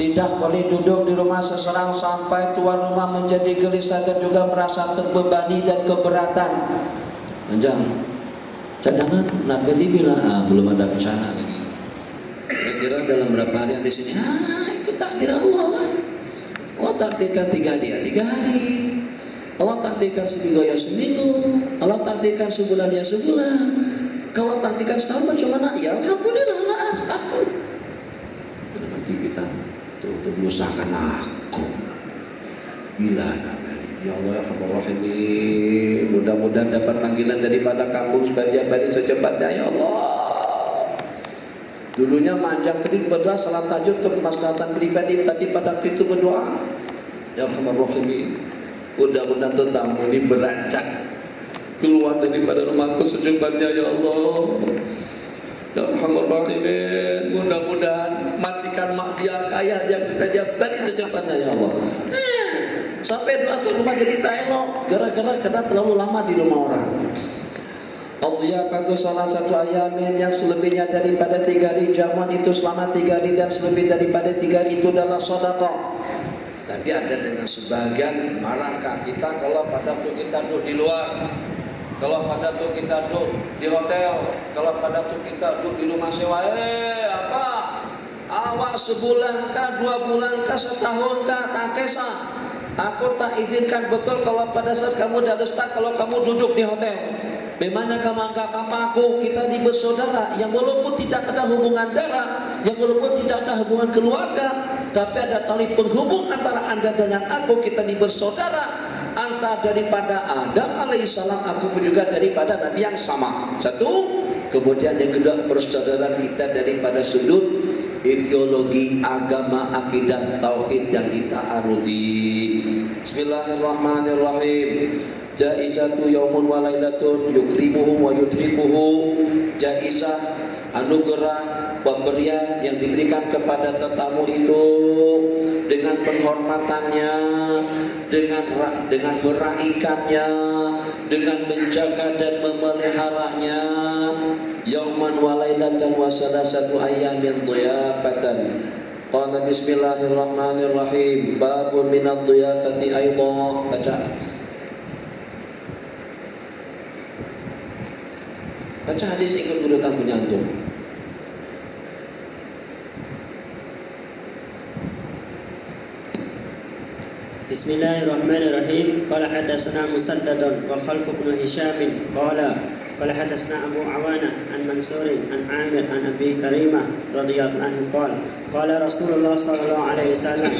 Tidak boleh duduk di rumah seseorang sampai tuan rumah menjadi gelisah dan juga merasa terbebani dan keberatan. Jangan. Cadangan, nak dibilang, belum ada rencana lagi. Kira-kira dalam berapa hari di sini? Ikut takdir Allah lah. Allah takdirkan 3 hari, 3 hari. Allah takdirkan seminggu ya seminggu. Allah takdirkan sebulan ya sebulan. Kalau takdirkan setahun bagaimana? Ya alhamdulillah lah setahun. Nanti kita terus berusahakan aku. Bila ya Allah ya Rahim, mudah-mudahan dapat panggilan daripada kampung supaya dia balik secepatnya ya Allah. Dulunya manjang terik berdoa salat tahajud untuk kemaslahatan pribadi, tadi pada waktu itu berdoa ya Rahim, mudah-mudahan tetamu ini beranjak keluar daripada rumahku secepatnya ya Allah. Ya Rahim, mudah-mudahan matikan mak dia kaya dia balik secepatnya ya Allah. Sampai doa ke rumah jadi saelok gara-gara terlalu lama di rumah orang. Adhiyafatu salah satu ayamin yang selebihnya daripada 3 hari, jamuan itu selama 3 hari dan selebih daripada 3 hari itu adalah sedekah. Tapi ada dengan sebagian marahkah kita kalau pada waktu kita duduk di luar, kalau pada waktu kita duduk di hotel, kalau pada waktu kita duduk di rumah sewa, apa? Awak sebulan kah, 2 bulan kah, setahun kah, tak kisah. Aku tak izinkan betul kalau pada saat kamu dah start, kalau kamu duduk di hotel. Bagaimana kamu anggap apa aku? Kita di bersaudara yang walaupun tidak ada hubungan darah, yang walaupun tidak ada hubungan keluarga, tapi ada tali penghubung antara anda dengan aku. Kita di bersaudara. Anda daripada Adam alaihissalam, aku pun juga daripada Nabi yang sama. Satu. Kemudian yang kedua, persaudaraan kita daripada sudut ideologi, agama, akidah, tauhid yang kita aruti. Bismillahirrahmanirrahim. Jaizatu yaumun wa lailatun yukrimuhu wa yutrifuhu. Jaizah, anugerah, pemberian yang diberikan kepada tetamu itu dengan penghormatannya, dengan meraihkannya, dengan menjaga dan memeliharanya. Yauman wa lailatan wa salasatu ayyamin dhiyafatan. Qala bismillahirrahmanirrahim. Babun minad dhiyafati aidha. Baca hadis ikut urutan penyantum. Bismillahirrahmanirrahim. Qala hadatsana Musaddadun wa Khalf bin Hisham قال حدثنا أبو عوانة عن منصور عن عامر عن أبي كريمة رضي الله عنه قال رسول الله صلى الله عليه وسلم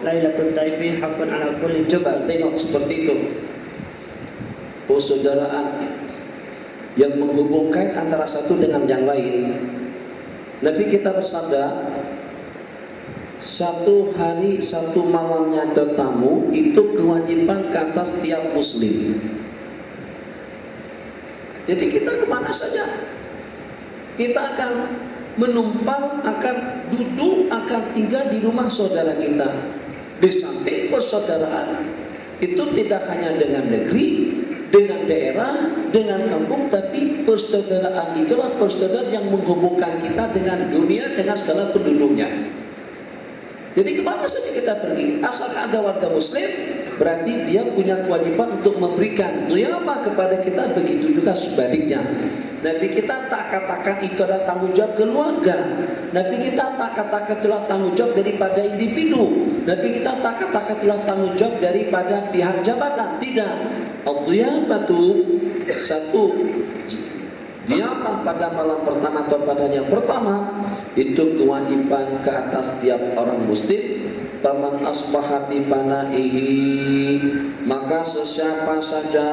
ليلة الضيف حق على كل مسلم. Coba tengok seperti itu, persaudaraan yang menghubungkan antara satu dengan yang lain. Nabi kita bersabda, 1 hari 1 malamnya tetamu itu kewajiban ke atas setiap muslim. Jadi kita kemana saja, kita akan menumpang, akan duduk, akan tinggal di rumah saudara kita. Di samping persaudaraan itu tidak hanya dengan negeri, dengan daerah, dengan kampung, tapi persaudaraan itulah persaudaraan yang menghubungkan kita dengan dunia, dengan segala penduduknya. Jadi kemana saja kita pergi, asalkan ada warga muslim, berarti dia punya kewajiban untuk memberikan dhiyafah kepada kita. Begitu juga sebaliknya. Nabi kita tak katakan itu adalah tanggung jawab keluarga. Nabi kita tak katakan itulah tanggung jawab daripada individu. Nabi kita tak katakan itulah tanggung jawab daripada pihak jabatan. Tidak. Ad-dhiyafatu, satu dhiyafah pada malam pertama atau pada yang pertama itu kewajiban ke atas setiap orang muslim. Taman asbaha bi fanaihi, maka sesiapa saja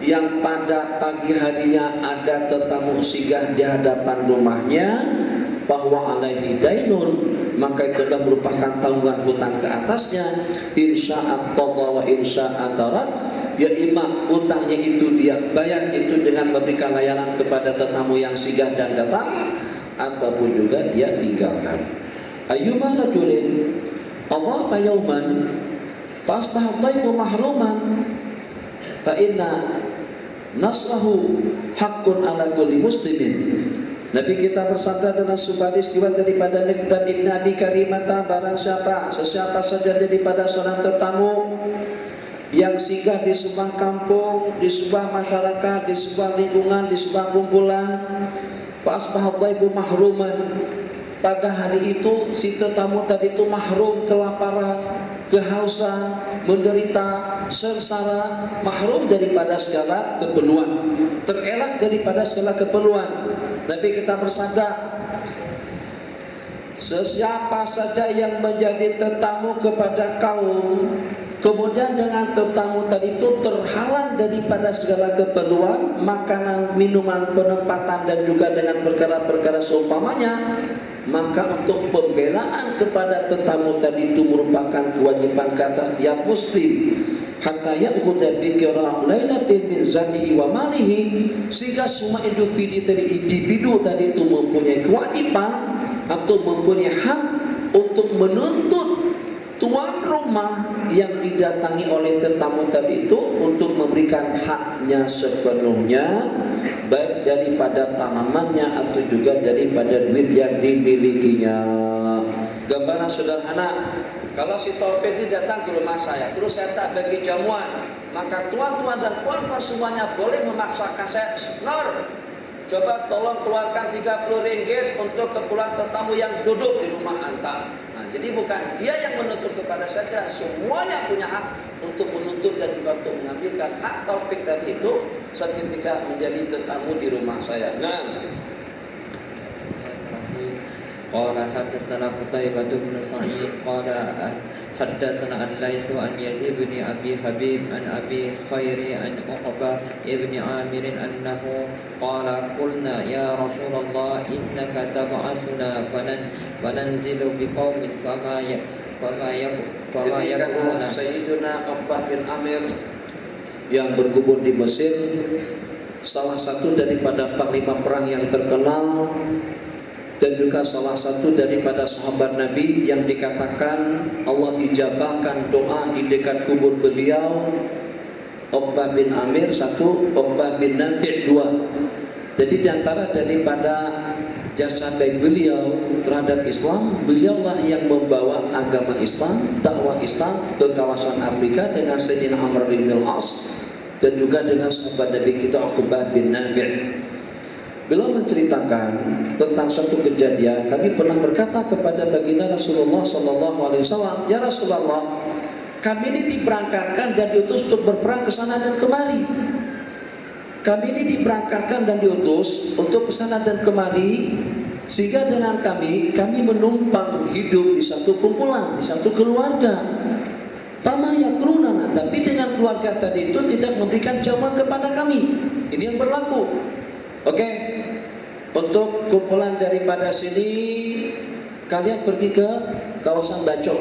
yang pada pagi harinya ada tetamu singgah di hadapan rumahnya, bahwa alaihi dainun, maka itu adalah merupakan tanggungan hutang ke atasnya. Insya'at qadha wa insya'at tarad, ya imam hutangnya itu dia bayar itu dengan memberikan layanan kepada tetamu yang singgah dan datang, ataupun juga dia tinggalkan. Ayyuma rajulin Allah yauman fasbah dhaifu mahruman fa inna nasrahu haqqun ala kulli muslimin. Nabi kita bersabda dalam sebuah peristiwa daripada Miqdad bin Abi Karimah, barang siapa sesiapa saja daripada seorang tetamu yang singgah di sebuah kampung, di sebuah masyarakat, di sebuah lingkungan, di sebuah kumpulan, fasbah dhaifu mahruman, pada hari itu si tetamu tadi itu mahrum, kelaparan, kehausan, menderita, sengsara, mahrum daripada segala keperluan, terelak daripada segala keperluan. Nabi kita bersabda, sesiapa saja yang menjadi tetamu kepada kaum, kemudian dengan tetamu tadi itu terhalang daripada segala keperluan, makanan, minuman, penempatan dan juga dengan perkara-perkara seumpamanya, maka untuk pembelaan kepada tetamu tadi itu merupakan kewajiban ke atas tiap muslim. Hatta ya'khudha bi qira'ah lailatin min zanihi wa malihi, sehingga semua individu tadi itu mempunyai kewajiban atau mempunyai hak untuk menuntut tuan rumah yang didatangi oleh tetamu tadi itu untuk memberikan haknya sepenuhnya, baik daripada tanamannya atau juga daripada duit yang dimilikinya. Gambaran sederhana, kalau si Taufik ini datang ke rumah saya, terus saya tak bagi jamuan, maka tuan-tuan dan puan-puan semuanya boleh memaksakan saya, Nur, coba tolong keluarkan 30 ringgit untuk keperluan tetamu yang duduk di rumah anta. Nah, jadi bukan dia yang menuntut kepada saya, semuanya punya hak untuk menuntut dan juga untuk mengambilkan hak Taufik tadi itu seketika menjadi tetamu di rumah saya. Nah, qala hadatsana Qutaibah bin Sa'id qala hadatsana Al-Laits an Yazid bin Abi Habib an Abi Khairi an Uqbah ibn Amir annahu qala qulna ya Rasulullah innaka tab'asuna fananzilu biqaumin fama yakruna. Sayyiduna Uqbah bin Amir yang berkubur di Mesir, salah satu daripada panglima perang yang terkenal dan juga salah satu daripada sahabat Nabi yang dikatakan Allah ijabahkan doa di dekat kubur beliau. Uqbah bin Amir satu, Uqbah bin Nafi' dua. Jadi diantara daripada jasa baik beliau terhadap Islam, beliaulah yang membawa agama Islam, dakwah Islam ke kawasan Afrika dengan Sayyidina Amr bin Al-As dan juga dengan sahabat Nabi kita Uqbah bin Nafi'. Beliau menceritakan tentang satu kejadian. Kami pernah berkata kepada baginda Rasulullah SAW, ya Rasulullah, kami ini diberangkatkan dan diutus untuk berperang ke sana dan kemari. Kami ini diberangkatkan dan diutus untuk ke sana dan kemari, sehingga dengan kami menumpang hidup di satu kumpulan, di satu keluarga. Fama yakrunana, tapi dengan keluarga tadi itu tidak memberikan jawaban kepada kami. Ini yang berlaku. Oke, untuk kumpulan daripada sini kalian pergi ke kawasan Bacok,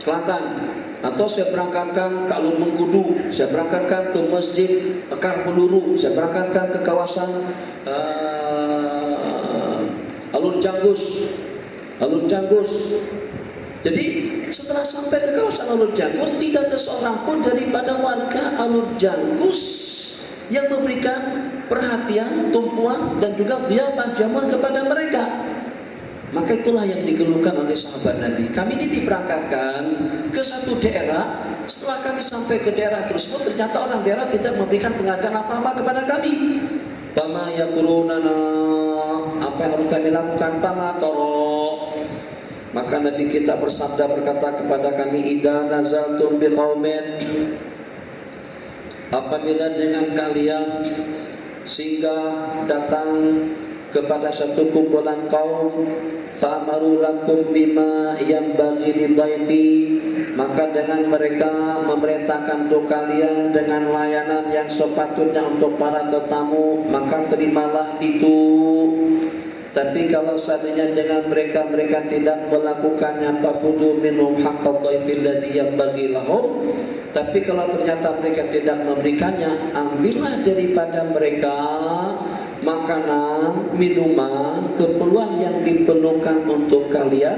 Kelantan, atau saya berangkatkan ke Alun Mengkudu, saya berangkatkan ke Masjid Pekar Peluru, saya berangkatkan ke kawasan Alun Janggus. Jadi setelah sampai ke kawasan Alun Janggus, tidak ada seorang pun daripada warga Alun Janggus yang memberikan perhatian, tumpuan dan juga dhiyafah jamuan kepada mereka. Maka itulah yang dikeluhkan oleh sahabat Nabi. Kami ini diberangkatkan ke satu daerah. Setelah kami sampai ke daerah tersebut, ternyata orang daerah tidak memberikan pengakuan apa-apa kepada kami. Bama yakurunana, apa yang harus kami lakukan? Tama toro. Maka Nabi kita bersabda berkata kepada kami, idza nazaltum biqaumin, apabila dengan kalian sehingga datang kepada satu kumpulan kaum, fa'amaru lakum bima yang bagi lidhaifi, maka dengan mereka memerintahkan untuk kalian dengan layanan yang sepatutnya untuk para tetamu, maka terimalah itu. Tapi kalau seandainya dengan mereka tidak melakukannya, fafudu minhum haqqad dhaifi alladhi yanbaghi lahum, tapi kalau ternyata mereka tidak memberikannya, ambillah daripada mereka makanan, minuman, keperluan yang diperlukan untuk kalian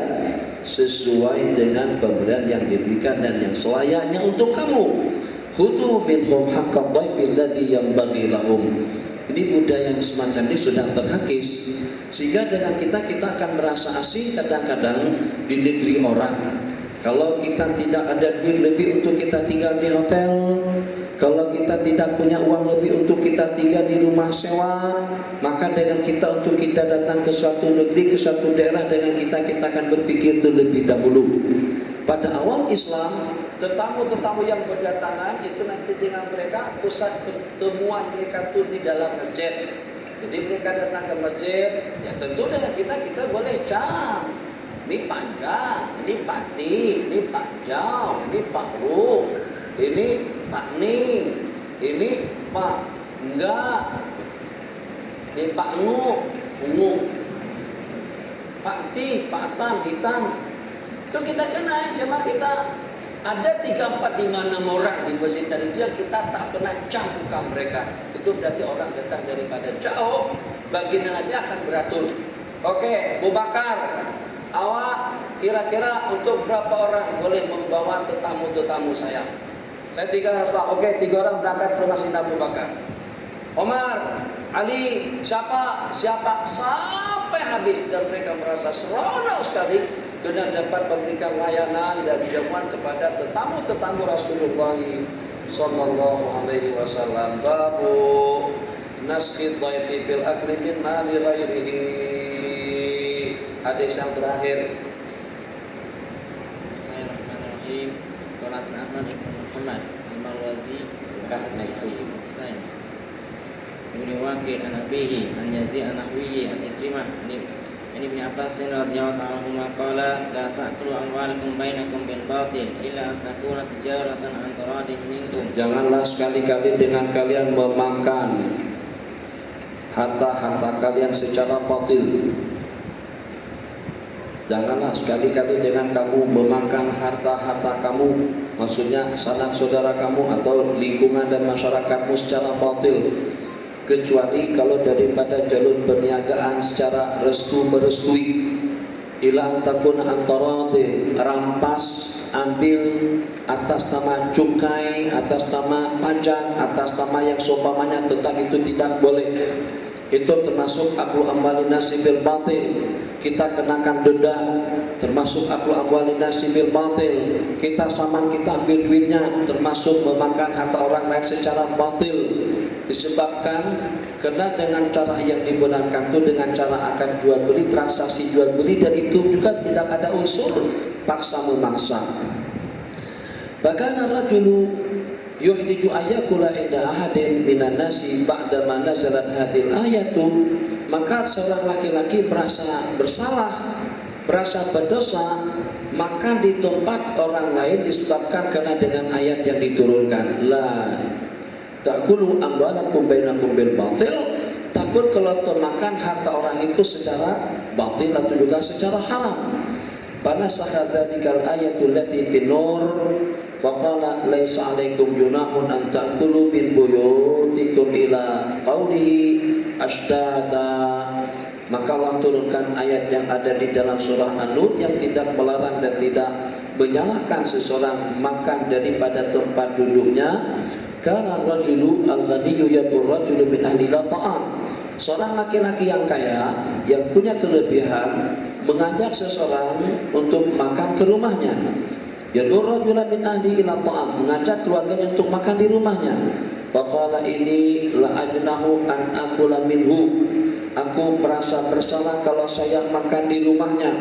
sesuai dengan pemberian yang diberikan dan yang selayaknya untuk kamu. Khudhu minhum haqqad dhaifi alladhi yanbaghi lahum. Ini budaya yang semacam ini sudah terkikis, sehingga dengan kita akan merasa asing kadang-kadang di negeri orang. Kalau kita tidak ada duit lebih untuk kita tinggal di hotel, kalau kita tidak punya uang lebih untuk kita tinggal di rumah sewa, maka dengan kita untuk kita datang ke suatu negeri, ke suatu daerah, dengan kita akan berpikir terlebih dahulu. Pada awal Islam, tetamu-tetamu yang berdatangan itu nanti dengan mereka pusat pertemuan mereka itu di dalam masjid. Jadi mereka datang ke masjid, ya tentu dengan kita boleh cam. Ini panjang, ini Pak Ni, ini Pak Jau, ini Pak Ru, ini Pak Ning, ini Pak Enggak, ini Pak Ungu, Pak Ti, Pak Tam, Hitam. Itu kita kenal jemaah kita. Ada 3, 4, 5, 6 orang di masjid tadi itu yang kita tak pernah cam muka mereka. Itu berarti orang datang daripada jauh, baginda Nabi akan beratur. Oke, Bu Bakar, awak kira-kira untuk berapa orang boleh membawa tetamu-tetamu saya? Saya 3 orang. Oke, 3 orang berangkat ke rumah Sayyidina Abu Bakar. Omar, Ali, siapa sampai habis, dan mereka merasa seronok sekali karena dapat memberikan layanan dan jamuan kepada tetamu-tetamu Rasulullah sallallahu alaihi wasallam. Babu nasqid dhaifi fil akli min mali ghairihi. Hadis yang terakhir. Bismillahirrahmanirrahim. Qala Ahmad bin Muhammad al-Marwazi Hasan bin Husain Ibn Waqid an abihi an Yazid an Nahwiyi an Ikrimah an Ibn Abbas radhiyallahu anhu qala la ta'kulu amwalakum bainakum bil batil illa an takuna tijaratan an taradin minkum. Janganlah sekali-kali dengan kalian memakan harta-harta kalian secara batil. Janganlah sekali-kali dengan kamu memakan harta-harta kamu, maksudnya sanak saudara kamu atau lingkungan dan masyarakatmu secara batil, kecuali kalau daripada jalur perniagaan secara merestui. Ila antakun antarade, rampas, ambil atas nama cukai, atas nama pajak, atas nama yang seumpamanya, tetap itu tidak boleh. Itu termasuk aklu amwalin nasi bil batil. Kita kenakan denda, termasuk aklu amwalin nasi bil batil. Kita saman, kita ambil duitnya, termasuk memakan harta orang lain secara batil. Disebabkan karena dengan cara yang dibenarkan itu dengan cara akan jual beli, transaksi jual beli, dan itu juga tidak ada unsur paksa memaksa. Bahkan rajulu yuhdiju ayakula inda ahadin minan nasi ba'da ma nazalat hadil ayatu, maka seorang laki-laki merasa bersalah, merasa berdosa, maka di tempat orang lain disebabkan karena dengan ayat yang diturunkan. La ta'kulu amwalakum bainakum bil batil, takut kalau termakan harta orang itu secara batil atau juga secara haram. Panasakha dzalikal ayatul lati fin nur faqala laisa alaikum junahun an ta'kulu min buyutikum ila qaulihi ashdada. Maka Allah turunkan ayat yang ada di dalam surah An-Nur yang tidak melarang dan tidak menyalahkan seseorang makan daripada tempat duduknya. Karena rajulu al-ghaniyyu yatur rajulu min ahli ta'am. Seorang laki-laki yang kaya yang punya kelebihan mengajak seseorang untuk makan ke rumahnya. Yatur rajulu min ahli ila ta'am, mengajak keluarganya untuk makan di rumahnya. Faqala ini la ajnahu an akula minhu. Aku merasa bersalah kalau saya makan di rumahnya.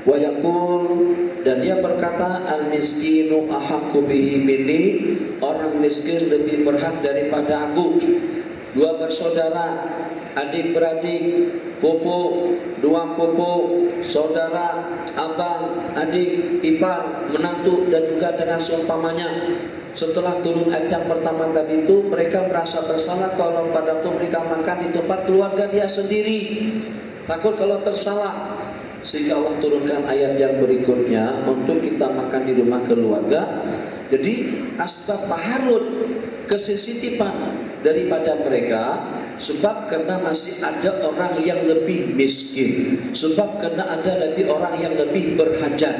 Wa yaqul, dan dia berkata, al miskinu ahaqqu bihi minni, orang miskin lebih berhak daripada aku. 2 bersaudara, adik-beradik, pupu, 2 pupu, saudara, abang, adik, ipar, menantu, dan juga dengan seumpamanya. Setelah turun ayat yang pertama tadi itu, mereka merasa bersalah kalau pada waktu mereka makan di tempat keluarga dia sendiri, takut kalau tersalah. Sehingga Allah turunkan ayat yang berikutnya untuk kita makan di rumah keluarga. Jadi asbab taharud, kesensitivan daripada mereka, sebab karena masih ada orang yang lebih miskin, sebab karena ada lagi orang yang lebih berhajat.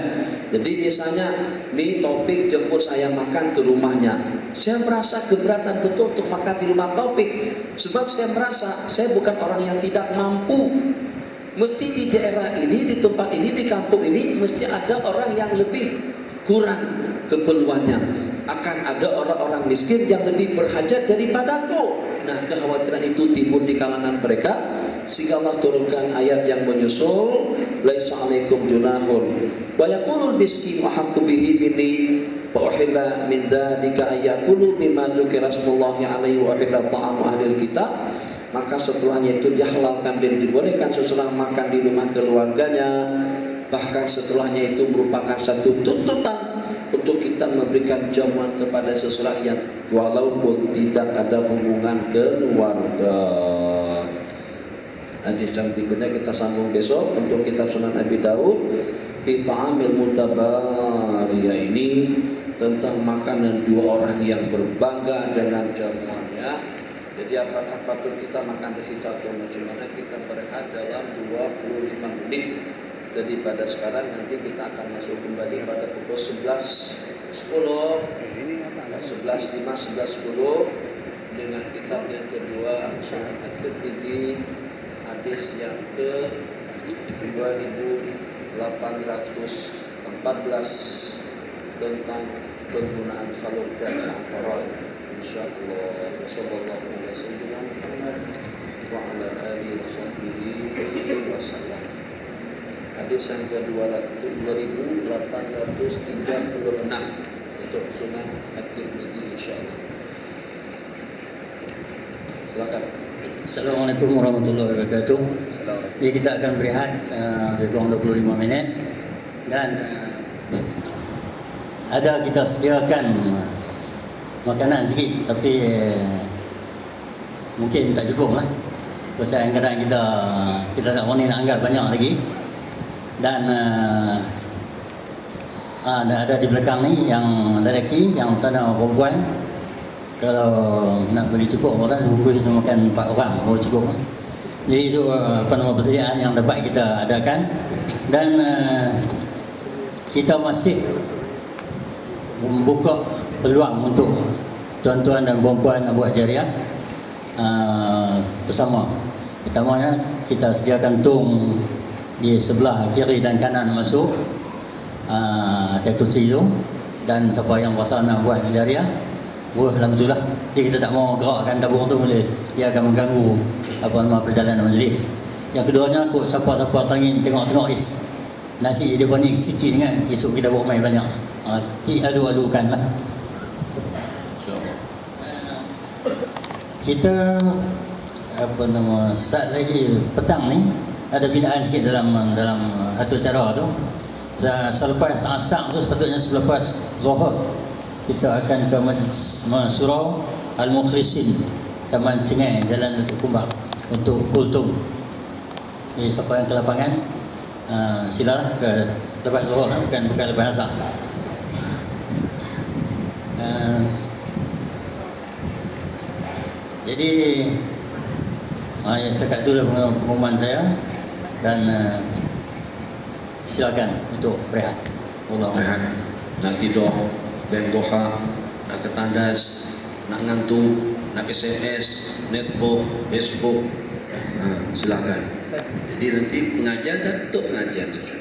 Jadi misalnya, ini topik jemput saya makan ke rumahnya, saya merasa keberatan betul untuk makan di rumah Taufik, sebab saya merasa saya bukan orang yang tidak mampu. Mesti di daerah ini, di tempat ini, di kampung ini mesti ada orang yang lebih kurang keperluannya. Akan ada orang-orang miskin yang lebih berhajat daripadaku. Nah, kekhawatiran itu timbul di kalangan mereka, sehingga Allah turunkan ayat yang menyusul, laisa alaikum junahun wa yaqulul miskin wa haqqu bihi minni wa uhilla min dzalika ayakulu mimma dzukira smullahi alaihi wa uhilla ta'amu ahlil kitab. Maka setelahnya itu dihalalkan dan dibolehkan seseorang makan di rumah keluarganya. Bahkan setelahnya itu merupakan satu tuntutan untuk kita memberikan jamuan kepada seseorang yang walaupun tidak ada hubungan keluarga. Hadis yang berikutnya kita sambung besok untuk kitab Sunan Abi Daud. Fi ta'amil mutabariyah ini tentang makanan dua orang yang berbangga dengan jamuannya. Jadi apakah patut kita makan di situ atau bagaimana? Kita berehat dalam 25 menit. Jadi pada sekarang nanti kita akan masuk kembali pada pukul 11.10, 11.5, 11.10 dengan kitab yang kedua Sunan At-Tirmidzi, hadis yang ke 2814 tentang penggunaan khaluk dan safaran. Insyaallah. Wassallallahu ala sayyidina Muhammad wa ala alihi wa sahbihi wasallam. Hadis yang ke-2836 untuk Sunan At-Tirmidzi insyaallah. Silakan. Assalamualaikum warahmatullahi wabarakatuh. Jadi kita akan berehat lebih kurang 25 minit dan ada kita sediakan makanan sikit, tapi mungkin tak cukup lah. Pasal kadang kita tak boleh nak angkat banyak lagi. Dan ada di belakang ni yang lelaki, yang sana perempuan. Kalau nak beli cukup orang sebungkus itu makan 4 orang baru cukup. Jadi itu persediaan yang dapat kita adakan. Dan kita masih membuka peluang untuk tuan-tuan dan puan-puan nak buat jariah bersama. Pertamanya kita sediakan tung di sebelah kiri dan kanan masuk atas kursi itu, dan siapa yang rasa nak buat jariah boleh alhamdulillah. Jadi kita tak mau gerakkan tabung tu, boleh, dia akan mengganggu perjalanan majlis. Yang keduanya kot siapa-siapa tengok is nasi dia ni sikit kan, esok kita buat main banyak. Adu-adukan lah. Kita saat lagi petang ni ada binaan sikit dalam satu cara tu. Selepas asar tu, sepatutnya selepas zuhur kita akan ke majlis surau Al-Mukhlisin, Taman Cengai, Jalan Datuk Kumbang, untuk kultum. Jadi siapa yang ke lapangan silalah ke lepas zuhur, bukan lepas asar. Jadi cakap itulah pengumuman saya, dan silakan untuk berehat. Rehat, nak tidur, bank doha, nak ke tandas, nak ngantuk, nak SMS, netbook, Facebook, silakan. Jadi nanti pengajian dan untuk pengajian saja.